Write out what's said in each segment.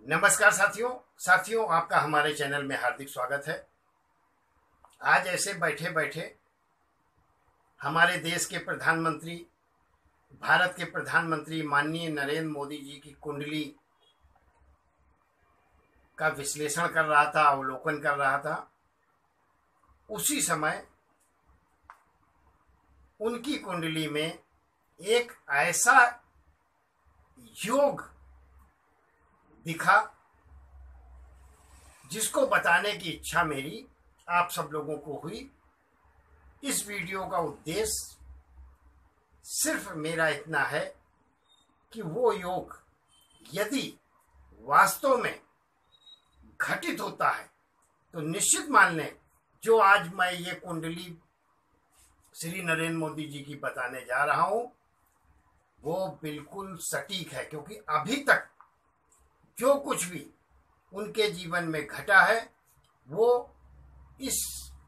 नमस्कार साथियों आपका हमारे चैनल में हार्दिक स्वागत है। आज ऐसे बैठे बैठे हमारे देश के प्रधानमंत्री, भारत के प्रधानमंत्री माननीय नरेंद्र मोदी जी की कुंडली का विश्लेषण कर रहा था, अवलोकन कर रहा था। उसी समय उनकी कुंडली में एक ऐसा योग दिखा जिसको बताने की इच्छा मेरी आप सब लोगों को हुई। इस वीडियो का उद्देश्य सिर्फ मेरा इतना है कि वो योग यदि वास्तव में घटित होता है तो निश्चित मान लें, जो आज मैं ये कुंडली श्री नरेंद्र मोदी जी की बताने जा रहा हूं वो बिल्कुल सटीक है, क्योंकि अभी तक जो कुछ भी उनके जीवन में घटा है वो इस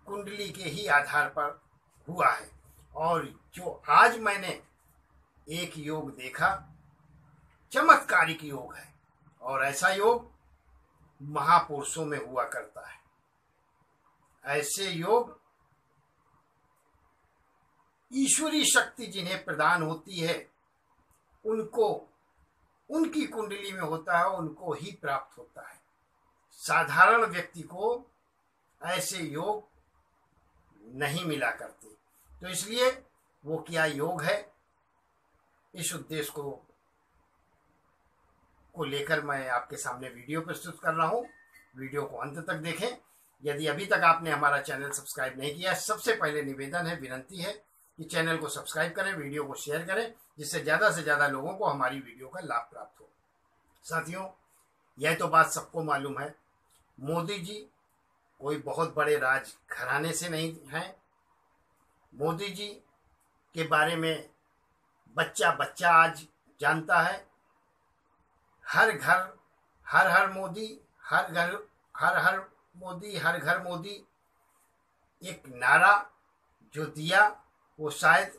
कुंडली के ही आधार पर हुआ है। और जो आज मैंने एक योग देखा, चमत्कारिक योग है, और ऐसा योग महापुरुषों में हुआ करता है। ऐसे योग ईश्वरी शक्ति जिन्हें प्रदान होती है उनको, उनकी कुंडली में होता है, उनको ही प्राप्त होता है। साधारण व्यक्ति को ऐसे योग नहीं मिला करते। तो इसलिए वो क्या योग है, इस उद्देश्य को लेकर मैं आपके सामने वीडियो प्रस्तुत कर रहा हूँ। वीडियो को अंत तक देखें। यदि अभी तक आपने हमारा चैनल सब्सक्राइब नहीं किया, सबसे पहले निवेदन है, विनती है कि चैनल को सब्सक्राइब करें, वीडियो को शेयर करें, जिससे ज़्यादा से ज़्यादा लोगों को हमारी वीडियो का लाभ प्राप्त हो। साथियों, यह तो बात सबको मालूम है, मोदी जी कोई बहुत बड़े राज घराने से नहीं हैं। मोदी जी के बारे में बच्चा बच्चा आज जानता है। हर घर हर हर मोदी, हर घर हर हर मोदी, हर घर मोदी, एक नारा जो दिया वो शायद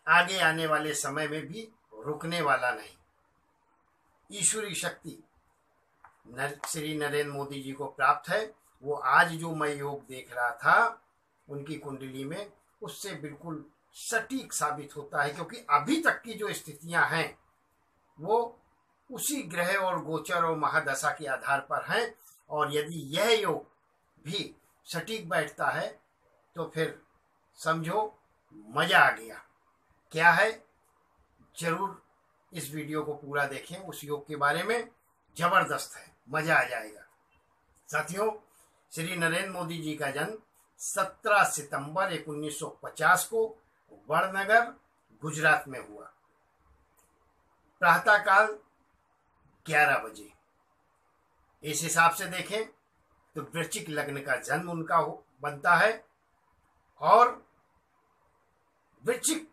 आगे आने वाले समय में भी रुकने वाला नहीं। ईश्वरी शक्ति श्री नरेंद्र मोदी जी को प्राप्त है। वो आज जो मैं योग देख रहा था उनकी कुंडली में, उससे बिल्कुल सटीक साबित होता है, क्योंकि अभी तक की जो स्थितियां हैं वो उसी ग्रह और गोचर और महादशा के आधार पर हैं। और यदि यह योग भी सटीक बैठता है तो फिर समझो मजा आ गया। क्या है, जरूर इस वीडियो को पूरा देखें। उस योग के बारे में जबरदस्त है, मजा आ जाएगा। साथियों, श्री नरेंद्र मोदी जी का जन्म 17 सितंबर 1950 को वडनगर, गुजरात में हुआ। प्रातःकाल 11 बजे। इस हिसाब से देखें तो वृश्चिक लग्न का जन्म उनका बनता है, और वृश्चिक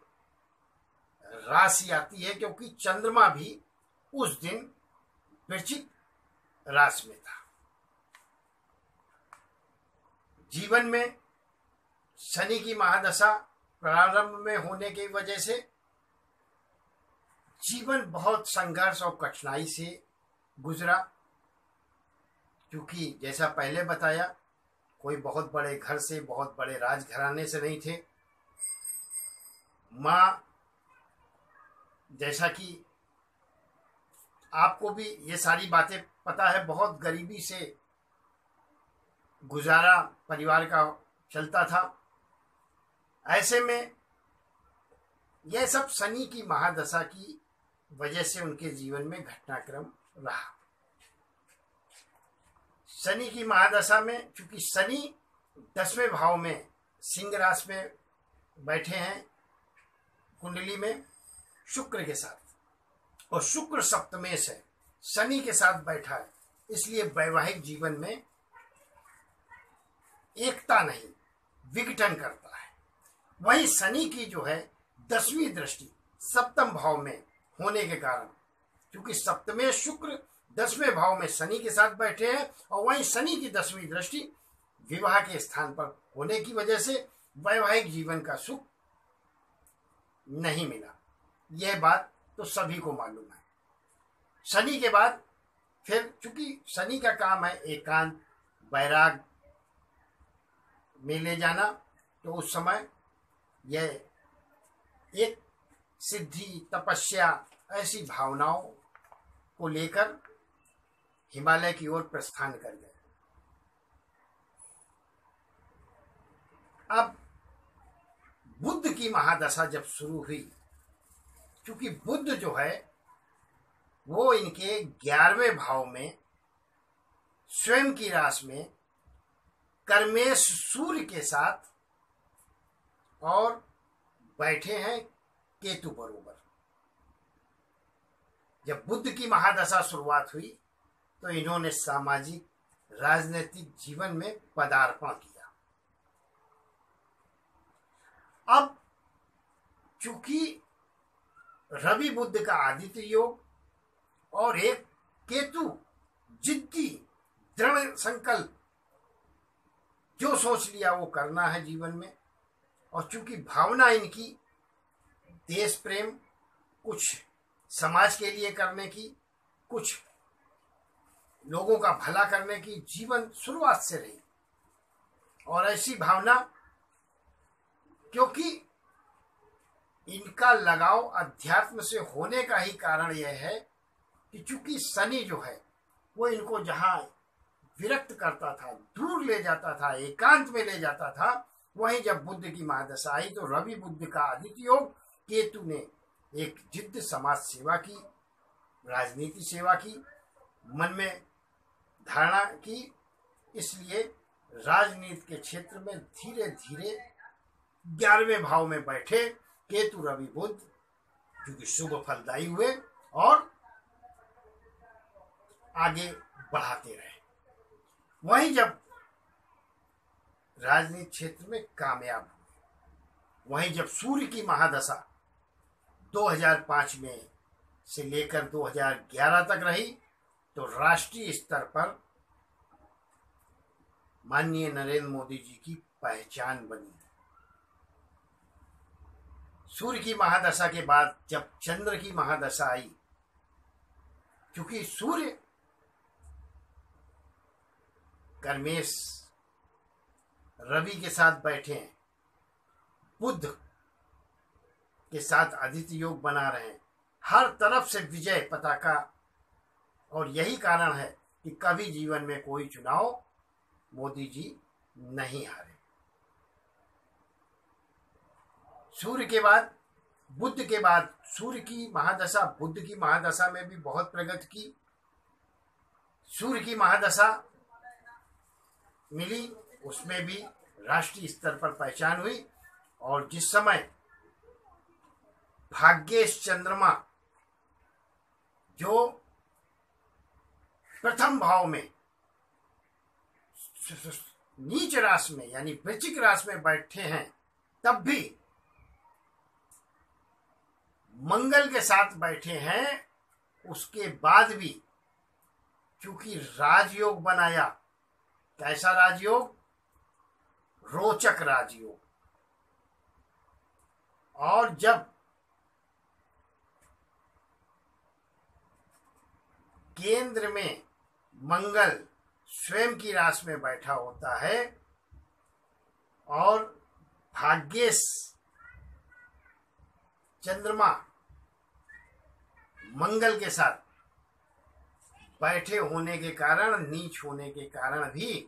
राशि आती है क्योंकि चंद्रमा भी उस दिन वृश्चिक राशि में था। जीवन में शनि की महादशा प्रारंभ में होने की वजह से जीवन बहुत संघर्ष और कठिनाई से गुजरा, क्योंकि जैसा पहले बताया कोई बहुत बड़े घर से, बहुत बड़े राजघराने से नहीं थे। माँ, जैसा कि आपको भी ये सारी बातें पता है, बहुत गरीबी से गुजारा परिवार का चलता था। ऐसे में यह सब शनि की महादशा की वजह से उनके जीवन में घटनाक्रम रहा। शनि की महादशा में, चूंकि शनि 10वें भाव में सिंह राशि में बैठे हैं कुंडली में शुक्र के साथ, और शुक्र सप्तमेश है, शनि के साथ बैठा है, इसलिए वैवाहिक जीवन में एकता नहीं, विघटन करता है। वही शनि की जो है 10वीं दृष्टि सप्तम भाव में होने के कारण, क्योंकि सप्तमेश शुक्र 10वें भाव में शनि के साथ बैठे हैं, और वहीं शनि की 10वीं दृष्टि विवाह के स्थान पर होने की वजह से वैवाहिक जीवन का सुख नहीं मिला। यह बात तो सभी को मालूम है। शनि के बाद फिर चूंकि शनि का काम है एकांत वैराग में ले जाना, तो उस समय यह एक सिद्धि तपस्या ऐसी भावनाओं को लेकर हिमालय की ओर प्रस्थान कर गए। अब बुद्ध की महादशा जब शुरू हुई, क्योंकि बुद्ध जो है वो इनके 11वें भाव में स्वयं की राशि में कर्मेश सूर्य के साथ और बैठे हैं केतु बरोबर। जब बुद्ध की महादशा शुरुआत हुई तो इन्होंने सामाजिक राजनीतिक जीवन में पदार्पण किया। अब चूंकि रवि बुद्ध का आदित्य योग और एक केतु जिद्दी दृढ़ संकल्प, जो सोच लिया वो करना है जीवन में, और चूंकि भावना इनकी देश प्रेम, कुछ समाज के लिए करने की, कुछ लोगों का भला करने की जीवन शुरुआत से रही, और ऐसी भावना क्योंकि इनका लगाव अध्यात्म से होने का ही कारण यह है कि चूंकि शनि जो है वो इनको जहां विरक्त करता था, दूर ले जाता था, एकांत में ले जाता था, वहीं जब बुद्ध की महादशा आई तो रवि बुद्ध का आदित्य योग, केतु ने एक जिद्द समाज सेवा की, राजनीति सेवा की, मन में धारणा की, इसलिए राजनीति के क्षेत्र में धीरे धीरे 11वें भाव में बैठे केतु रवि बुद्ध, क्योंकि शुभ फलदायी हुए और आगे बढ़ाते रहे। वहीं जब राजनीति क्षेत्र में कामयाब हुए, वहीं जब सूर्य की महादशा 2005 में से लेकर 2011 तक रही तो राष्ट्रीय स्तर पर माननीय नरेंद्र मोदी जी की पहचान बनी। सूर्य की महादशा के बाद जब चंद्र की महादशा आई, क्योंकि सूर्य कर्मेश रवि के साथ बैठे हैं, बुध के साथ आदित्य योग बना रहे हैं, हर तरफ से विजय पताका, और यही कारण है कि कभी जीवन में कोई चुनाव मोदी जी नहीं हारे। सूर्य के बाद, बुध के बाद सूर्य की महादशा, बुध की महादशा में भी बहुत प्रगति की। सूर्य की महादशा मिली, उसमें भी राष्ट्रीय स्तर पर पहचान हुई, और जिस समय भाग्येश चंद्रमा जो प्रथम भाव में नीच राशि में यानी वृश्चिक राशि में बैठे हैं, तब भी मंगल के साथ बैठे हैं, उसके बाद भी चूंकि राजयोग बनाया, कैसा राजयोग? रोचक राजयोग। और जब केंद्र में मंगल स्वयं की राशि में बैठा होता है और भाग्येश चंद्रमा मंगल के साथ बैठे होने के कारण, नीच होने के कारण भी,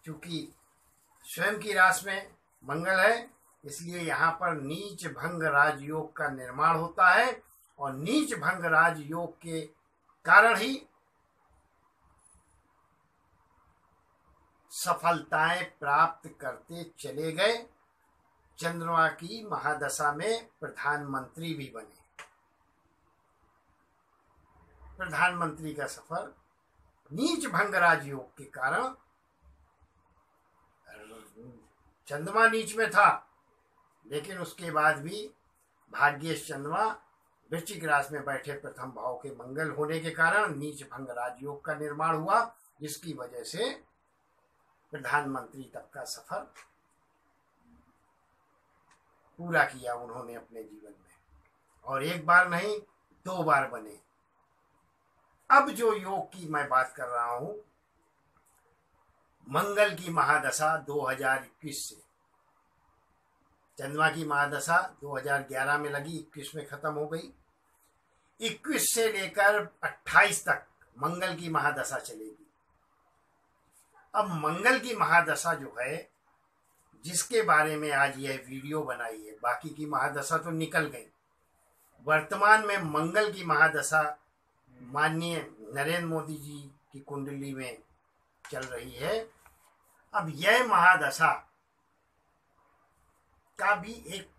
चूंकि स्वयं की राशि में मंगल है, इसलिए यहाँ पर नीच भंग राजयोग का निर्माण होता है, और नीच भंग राजयोग के कारण ही सफलताएं प्राप्त करते चले गए। चंद्रमा की महादशा में प्रधानमंत्री भी बने। प्रधानमंत्री का सफर नीच भंग राजयोग के कारण, चंद्रमा नीच में था लेकिन उसके बाद भी भाग्येश चंद्रमा वृश्चिक राशि में बैठे प्रथम भाव के मंगल होने के कारण नीच भंग राजयोग का निर्माण हुआ, जिसकी वजह से प्रधानमंत्री तक का सफर पूरा किया उन्होंने अपने जीवन में, और एक बार नहीं 2 बार बने। अब जो योग की मैं बात कर रहा हूं, मंगल की महादशा 2021 से, चंद्रमा की महादशा 2011 में लगी, 21 में खत्म हो गई। 21 से लेकर 28 तक मंगल की महादशा चलेगी। अब मंगल की महादशा जो है, जिसके बारे में आज यह वीडियो बनाई है, बाकी की महादशा तो निकल गई। वर्तमान में मंगल की महादशा माननीय नरेंद्र मोदी जी की कुंडली में चल रही है। अब यह महादशा का भी एक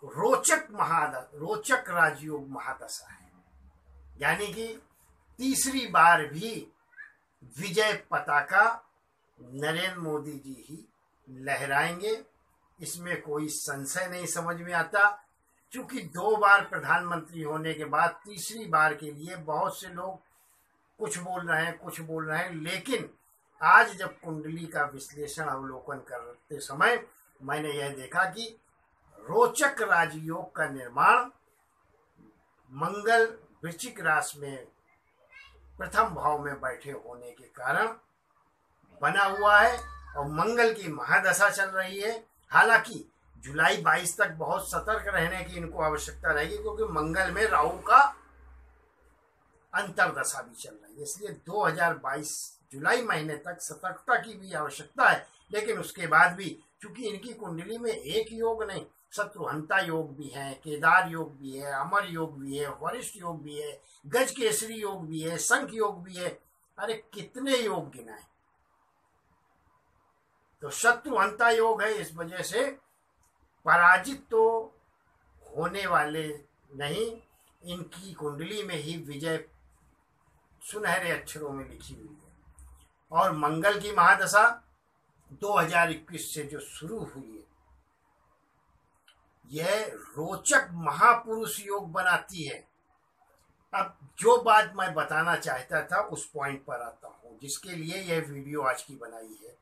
रोचक राजयोग महादशा है, यानी कि तीसरी बार भी विजय पताका नरेंद्र मोदी जी ही लहराएंगे। इसमें कोई संशय नहीं समझ में आता, क्योंकि 2 बार प्रधानमंत्री होने के बाद तीसरी बार के लिए बहुत से लोग कुछ बोल रहे हैं, लेकिन आज जब कुंडली का विश्लेषण अवलोकन करते समय मैंने यह देखा कि रोचक राजयोग का निर्माण मंगल वृश्चिक राशि में प्रथम भाव में बैठे होने के कारण बना हुआ है और मंगल की महादशा चल रही है। हालांकि जुलाई 22 तक बहुत सतर्क रहने की इनको आवश्यकता रहेगी, क्योंकि मंगल में राहु का अंतरदशा भी चल रही है। इसलिए 2022 जुलाई महीने तक सतर्कता की भी आवश्यकता है। लेकिन उसके बाद भी, चूंकि इनकी कुंडली में एक योग नहीं, शत्रुहंता योग भी है, केदार योग भी है, अमर योग भी है, वरिष्ठ योग भी है, गज केसरी योग भी है, शंख योग भी है। अरे कितने योग गिनाए। तो शत्रुहंता योग है, इस वजह से पराजित तो होने वाले नहीं। इनकी कुंडली में ही विजय सुनहरे अक्षरों में लिखी हुई है। और मंगल की महादशा 2021 से जो शुरू हुई है, यह रोचक महापुरुष योग बनाती है। अब जो बात मैं बताना चाहता था उस पॉइंट पर आता हूं, जिसके लिए यह वीडियो आज की बनाई है।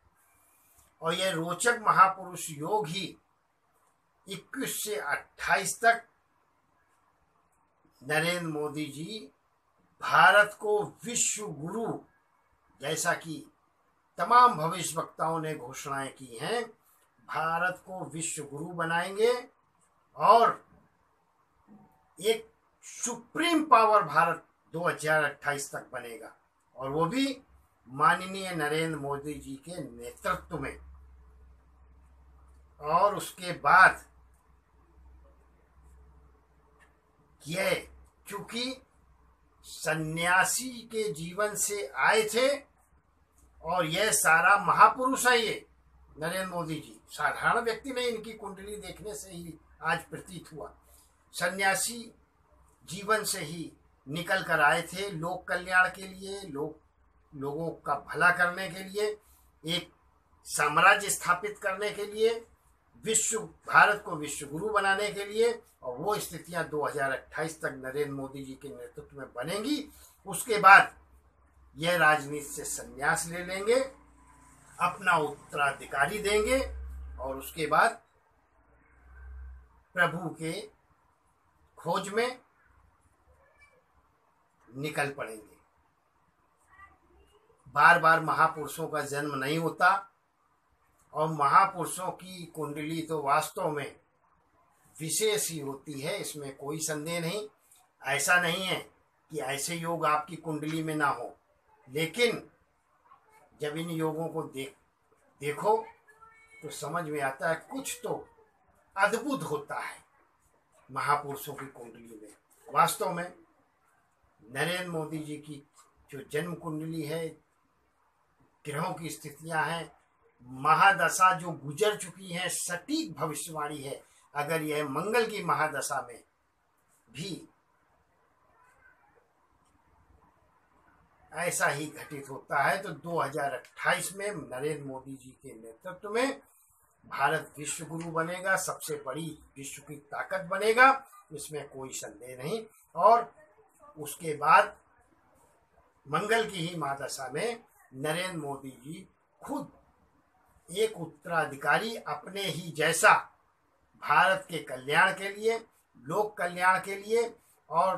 और यह रोचक महापुरुष योग ही 21 से 28 तक नरेंद्र मोदी जी भारत को विश्व गुरु, जैसा कि तमाम भविष्यवक्ताओं ने घोषणाएं की हैं, भारत को विश्व गुरु बनाएंगे और एक सुप्रीम पावर भारत 2028 तक बनेगा, और वो भी माननीय नरेंद्र मोदी जी के नेतृत्व में। और उसके बाद यह, चूंकि सन्यासी के जीवन से आए थे और यह सारा महापुरुष है, ये नरेंद्र मोदी जी साधारण व्यक्ति नहीं, इनकी कुंडली देखने से ही आज प्रतीत हुआ। सन्यासी जीवन से ही निकल कर आए थे, लोक कल्याण के लिए, लोगों का भला करने के लिए, एक साम्राज्य स्थापित करने के लिए, भारत को विश्व गुरु बनाने के लिए। और वो स्थितियां 2028 तक नरेंद्र मोदी जी के नेतृत्व में बनेंगी। उसके बाद यह राजनीति से संन्यास ले लेंगे, अपना उत्तराधिकारी देंगे और उसके बाद प्रभु के खोज में निकल पड़ेंगे। बार बार महापुरुषों का जन्म नहीं होता, और महापुरुषों की कुंडली तो वास्तव में विशेष ही होती है, इसमें कोई संदेह नहीं। ऐसा नहीं है कि ऐसे योग आपकी कुंडली में ना हो, लेकिन जब इन योगों को देखो तो समझ में आता है कुछ तो अद्भुत होता है महापुरुषों की कुंडली में। वास्तव में नरेंद्र मोदी जी की जो जन्म कुंडली है, ग्रहों की स्थितियां हैं, महादशा जो गुजर चुकी है, सटीक भविष्यवाणी है। अगर यह मंगल की महादशा में भी ऐसा ही घटित होता है तो 2028 में नरेंद्र मोदी जी के नेतृत्व में भारत विश्व गुरु बनेगा, सबसे बड़ी विश्व की ताकत बनेगा, इसमें कोई संदेह नहीं। और उसके बाद मंगल की ही महादशा में नरेंद्र मोदी जी खुद एक उत्तराधिकारी अपने ही जैसा भारत के कल्याण के लिए, लोक कल्याण के लिए और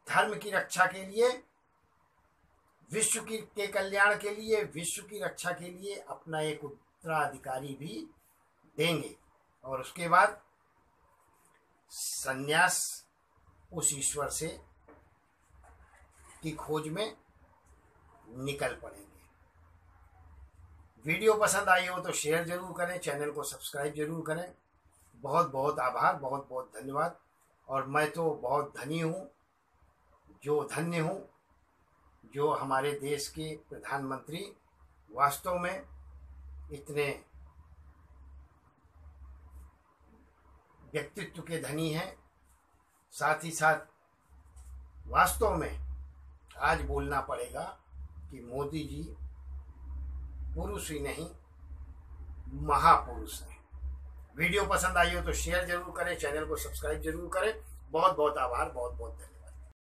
धर्म की रक्षा के लिए, विश्व के कल्याण के लिए, विश्व की रक्षा के लिए अपना एक उत्तराधिकारी भी देंगे। और उसके बाद संन्यास उस ईश्वर से की खोज में निकल पड़ेंगे। वीडियो पसंद आई हो तो शेयर जरूर करें, चैनल को सब्सक्राइब जरूर करें। बहुत बहुत आभार, बहुत बहुत धन्यवाद। और मैं तो बहुत धनी हूँ, जो धन्य हूँ जो हमारे देश के प्रधानमंत्री वास्तव में इतने व्यक्तित्व के धनी हैं। साथ ही साथ वास्तव में आज बोलना पड़ेगा कि मोदी जी पुरुष ही नहीं महापुरुष हैं। वीडियो पसंद आई हो तो शेयर जरूर करें, चैनल को सब्सक्राइब जरूर करें। बहुत बहुत आभार, बहुत बहुत धन्यवाद।